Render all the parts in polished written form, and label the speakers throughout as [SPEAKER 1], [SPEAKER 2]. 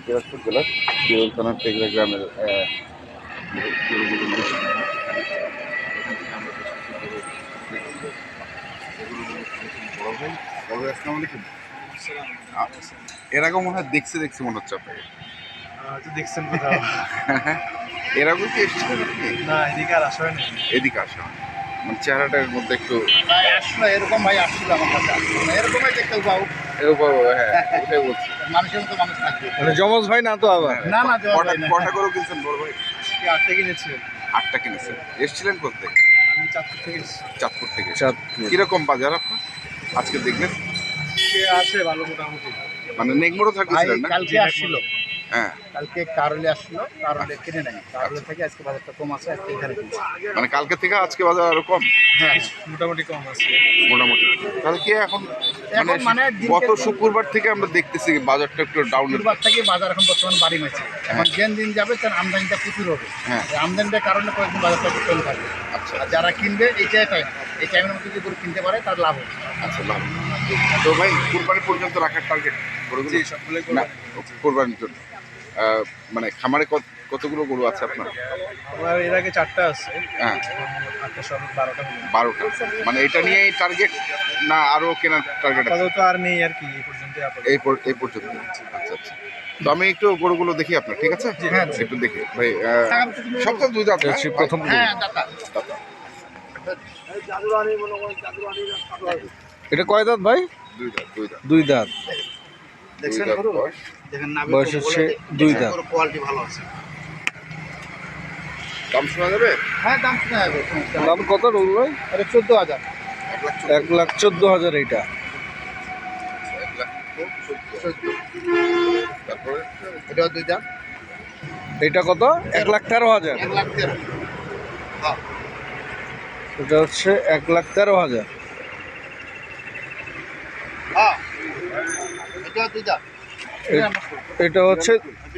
[SPEAKER 1] দিনাজপুর জেলার বিরল থানার টেকরা গ্রামের এর আগে মনে হয় দেখছি মনে হচ্ছে আপনাকে
[SPEAKER 2] দেখছেন কোথাও?
[SPEAKER 1] এর আগে কি এসেছিলেন আপনি?
[SPEAKER 2] না, এদিকে আর আসা হয়নি।
[SPEAKER 1] এদিকে আসা হয়। মানে চেহারাটার মধ্যে একটু
[SPEAKER 2] আসলে এরকম ভাই আসছিল আমার কাছে, এরকমই দেখতে পাও।
[SPEAKER 1] হ্যাঁ ওটাই বলছি।
[SPEAKER 2] মানুষের মতো মানুষ থাকবে,
[SPEAKER 3] মানে জমজ ভাই না তো আবার?
[SPEAKER 2] না না
[SPEAKER 1] কটা করে কিনছেন বড় ভাই?
[SPEAKER 2] আটটা কিনেছি।
[SPEAKER 1] 8টা কিনেছেন। এসেছিলেন কোথা থেকে?
[SPEAKER 2] আমি চাঁদপুর থেকে এসেছি।
[SPEAKER 1] চাঁদপুর থেকে।
[SPEAKER 3] চাঁদপুর।
[SPEAKER 1] কিরকম বাজার আপনার আজকে দেখলেন?
[SPEAKER 2] আছে ভালো মোটামুটি।
[SPEAKER 1] মানে নেগমোড়ও থাকতেছিলেন না?
[SPEAKER 2] কালকে আসছিল,
[SPEAKER 1] হ্যাঁ,
[SPEAKER 2] কালকে কারলে আসছিল, কারলে কিনে নাই, কারলে থেকে আজকে বাজারটা কম আছে, আজকে এখানে কিনছি।
[SPEAKER 1] মানে কালকে থেকে আজকে বাজার আরো কম
[SPEAKER 2] হ্যাঁ মোটামুটি কম আছে।
[SPEAKER 1] মোটামুটি। তাহলে কি এখন
[SPEAKER 2] এখন মানে
[SPEAKER 1] গত শুক্রবার থেকে আমরা দেখতেছি বাজারটা একটু ডাউন।
[SPEAKER 2] শুক্রবার থেকে বাজার এখন বর্তমান বাড়ি মারছে। এখন যেন দিন যাবে তার আমদানিটা প্রচুর হবে।
[SPEAKER 1] হ্যাঁ।
[SPEAKER 2] এই আমদানিটার কারণে কয়েকদিন বাজারটা একটু কম থাকবে।
[SPEAKER 1] আচ্ছা
[SPEAKER 2] আর যারা কিনবে এইটাই টাইম, এই টাইমের মধ্যে যদি গরু কিনতে পারে তার লাভ হবে।
[SPEAKER 1] আচ্ছা লাভ। তো ভাই কুরবানি পর্যন্ত রাখার টার্গেট
[SPEAKER 2] জি, সবগুলোই
[SPEAKER 1] না কুরবানির জন্য মানে খামারে কতগুলো গরু আছে আপনার?
[SPEAKER 2] আমার এর আগে 4টা আছে,
[SPEAKER 1] হ্যাঁ
[SPEAKER 2] 8টা সব 12টা হলো।
[SPEAKER 1] 12টা। মানে এটা নিয়েই টার্গেট না আরো কেনার টার্গেট আছে?
[SPEAKER 2] আপাতত আর নেই আর কি, এই পর্যন্ত আপাতত।
[SPEAKER 1] এই পর্যন্ত। আচ্ছা আচ্ছা। তো আমি একটু গরুগুলো দেখি আপনার, ঠিক আছে?
[SPEAKER 2] হ্যাঁ,
[SPEAKER 1] একটু দেখি ভাই। সব তো দুই দাঁত না?
[SPEAKER 3] প্রথম
[SPEAKER 2] হ্যাঁ দাদা,
[SPEAKER 3] এটা কয় দাঁত ভাই?
[SPEAKER 1] দুই দাঁত দুই দাঁত।
[SPEAKER 3] 2 দাঁত।
[SPEAKER 2] দেখছেন
[SPEAKER 1] দুই দাঁত
[SPEAKER 2] গরু?
[SPEAKER 1] বয়স।
[SPEAKER 2] দেখেন নাভি
[SPEAKER 3] বয়স
[SPEAKER 2] কম্বল
[SPEAKER 3] হচ্ছে
[SPEAKER 2] দেখেন,
[SPEAKER 3] 2 দাঁত।
[SPEAKER 2] গরুর কোয়ালিটি ভালো আছে।
[SPEAKER 1] দাম শোনা যাবে?
[SPEAKER 2] হ্যাঁ দাম শোনা যাবে।
[SPEAKER 3] দাম কত রুল ভাই?
[SPEAKER 2] আরে 14,000।
[SPEAKER 3] 1,14,000 এইটা।
[SPEAKER 1] 1,14,000। তারপরে
[SPEAKER 2] এটাও 2 দাম।
[SPEAKER 3] এটা কত? 1,13,000।
[SPEAKER 2] 1,13,000। হ্যাঁ
[SPEAKER 3] এটা হচ্ছে 1,13,000।
[SPEAKER 2] হ্যাঁ, এটাও 2 দাম।
[SPEAKER 3] এটা হচ্ছে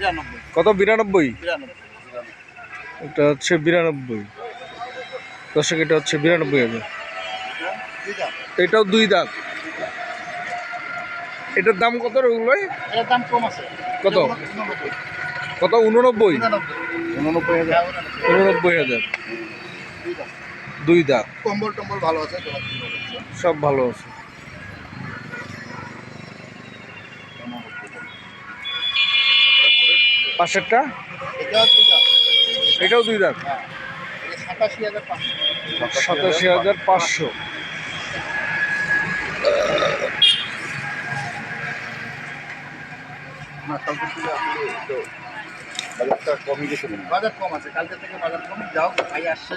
[SPEAKER 2] 92।
[SPEAKER 3] কত? 92।
[SPEAKER 2] 92।
[SPEAKER 3] এটা হচ্ছে 92। দর্শক এটা হচ্ছে 92,000।
[SPEAKER 2] 2 দাম।
[SPEAKER 3] এটাও 2 দাঁত। এটার দাম কত রুল ভাই?
[SPEAKER 2] এটার দাম কম আছে।
[SPEAKER 3] কত?
[SPEAKER 2] 89।
[SPEAKER 3] কত? 89?
[SPEAKER 1] 89,000।
[SPEAKER 3] 89,000।
[SPEAKER 2] 2 দাম।
[SPEAKER 3] 2 দাঁত।
[SPEAKER 2] কম্বল টম্বল ভালো আছে।
[SPEAKER 3] সব ভালো আছে। পাশেরটা?
[SPEAKER 2] এটাও 2 দাম।
[SPEAKER 3] এটাও 2 দাঁত।
[SPEAKER 2] হ্যাঁ, এটা 87,500।
[SPEAKER 3] 87,500।
[SPEAKER 1] না কালকে থেকে আসলে একটু বাজারটা কমই গেছে মনে হয়।
[SPEAKER 2] বাজার কম আছে, কালকে থেকে বাজার কম। যাও ভাই আসছে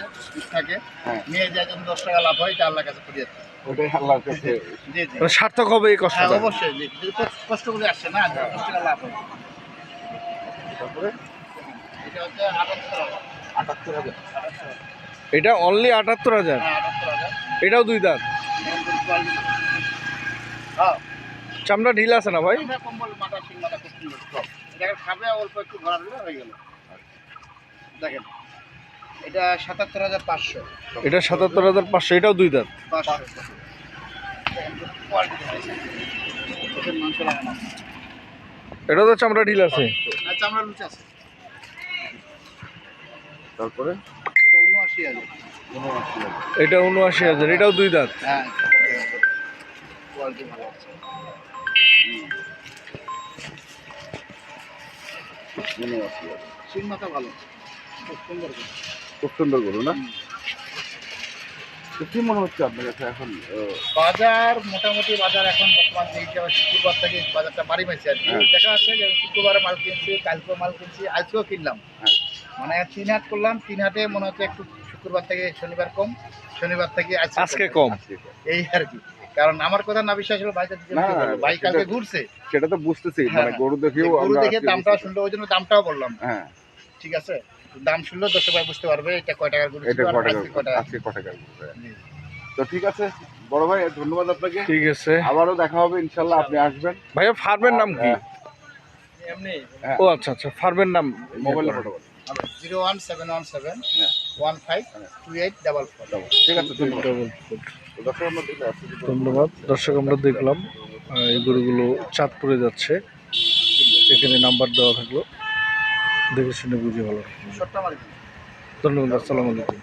[SPEAKER 2] থাকে,
[SPEAKER 1] হ্যাঁ।
[SPEAKER 2] নিয়ে যায় যদি 10 টাকা লাভ হয় এটা আল্লাহর কাছে ফিরিয়ে দেয়।
[SPEAKER 1] ওটাই আল্লাহর কাছে।
[SPEAKER 2] জি জি,
[SPEAKER 3] মানে সার্থক হবে এই
[SPEAKER 2] হ্যাঁ
[SPEAKER 3] কষ্টটা।
[SPEAKER 2] অবশ্যই। জি, যদি কষ্ট করে আসছে না 10 টাকা লাভ হয়।
[SPEAKER 1] তারপরে
[SPEAKER 2] এটা হচ্ছে 78,000।
[SPEAKER 1] 78,000।
[SPEAKER 3] এটা অনলি 78,000।
[SPEAKER 2] হ্যাঁ 78,000।
[SPEAKER 3] এটাও 2 দাঁত।
[SPEAKER 2] হ্যাঁ,
[SPEAKER 3] চামড়া ঢিল আছে না ভাই?
[SPEAKER 2] আমরা কম্বল মাথা সিং মাথা খুব সুন্দর সব। এটাকে খাবে অল্প একটু ভরা দিলে হয়ে গেল। দেখেন এটা 77,500।
[SPEAKER 3] এটা 77,500। এটাও 2 দাঁত।
[SPEAKER 2] 500 কোয়ালিটি আছে। এটা মাংস লাগানো।
[SPEAKER 3] এটাও তো চামড়া ঢিল আছে।
[SPEAKER 2] আচ্ছা আমরা লুচি আছে।
[SPEAKER 1] তারপরে
[SPEAKER 2] এটা 79,000।
[SPEAKER 1] 79,000।
[SPEAKER 3] এটা 79,000। এটাও 2 দাঁত।
[SPEAKER 2] হ্যাঁ কোয়ালিটি ভালো আছে।
[SPEAKER 1] 79,000।
[SPEAKER 2] সিং মাথা ভালো, খুব সুন্দর করে।
[SPEAKER 1] খুব সুন্দর গরু না? তো কি মনে হচ্ছে আপনার কাছে এখন?
[SPEAKER 2] বাজার মোটামুটি বাজার এখন বর্তমান যে হিসাবে শুক্রবার থেকে বাজারটা বাড়ি পাইছে আর কি।
[SPEAKER 1] হ্যাঁ।
[SPEAKER 2] দেখা যাচ্ছে যে শুক্রবারে মাল কিনছি, কালকেও মাল কিনছি, আজকেও কিনলাম।
[SPEAKER 1] হ্যাঁ।
[SPEAKER 2] মানে 3 হাট করলাম, 3 হাটে মনে হচ্ছে একটু শুক্রবার থেকে শনিবার কম, শনিবার থেকে
[SPEAKER 3] আজকে কম।
[SPEAKER 2] এই আর কি। কারণ আমার কথা না বিশ্বাস হলো ভাই
[SPEAKER 1] না,
[SPEAKER 2] ভাই কালকে
[SPEAKER 1] সেটা-
[SPEAKER 2] ঘুরছে,
[SPEAKER 1] সেটা তো বুঝতেছি,
[SPEAKER 2] হ্যাঁ,
[SPEAKER 1] মানে গরু দেখেও
[SPEAKER 2] গরু
[SPEAKER 1] আমরা
[SPEAKER 2] দেখে
[SPEAKER 1] আজকে
[SPEAKER 2] দামটাও
[SPEAKER 1] বুঝতেছি।
[SPEAKER 2] শুনলো, ওই জন্য দামটাও বললাম।
[SPEAKER 1] হ্যাঁ
[SPEAKER 2] ঠিক আছে, দাম শুনলেও দর্শক ভাই বুঝতে পারবে এটা কয় টাকার গরু ছিল
[SPEAKER 1] এটা
[SPEAKER 2] আর
[SPEAKER 1] কটা
[SPEAKER 2] আজকে কয় টাকা।
[SPEAKER 1] আজকে কটা গরু।
[SPEAKER 2] জি।
[SPEAKER 1] তো ঠিক আছে বড় ভাই, ধন্যবাদ আপনাকে।
[SPEAKER 3] ঠিক আছে
[SPEAKER 1] আবারও দেখা হবে ইনশাল্লাহ, আপনি আসবেন।
[SPEAKER 3] ভাইয়া, ফার্মের নাম কি?
[SPEAKER 2] এমনি
[SPEAKER 1] হ্যাঁ।
[SPEAKER 3] ও আচ্ছা আচ্ছা, ফার্মের নাম।
[SPEAKER 1] মোবাইল নাম্বার
[SPEAKER 2] 01717
[SPEAKER 1] হ্যাঁ।
[SPEAKER 2] 152844।
[SPEAKER 1] ঠিক আছে, ধন্যবাদ।
[SPEAKER 3] ধন্যবাদ।
[SPEAKER 1] তো দর্শক আমরা দেখলে আসছি যে
[SPEAKER 3] ধন্যবাদ দর্শক, আমরা দেখলাম এই গরুগুলো চাঁদপুরে যাচ্ছে, এখানে নাম্বার দেওয়া থাকলো, দেখে শুনে বুঝে ভালো।
[SPEAKER 2] শর্টটা মারি
[SPEAKER 3] ধন্যবাদ, আসসালামু আলাইকুম।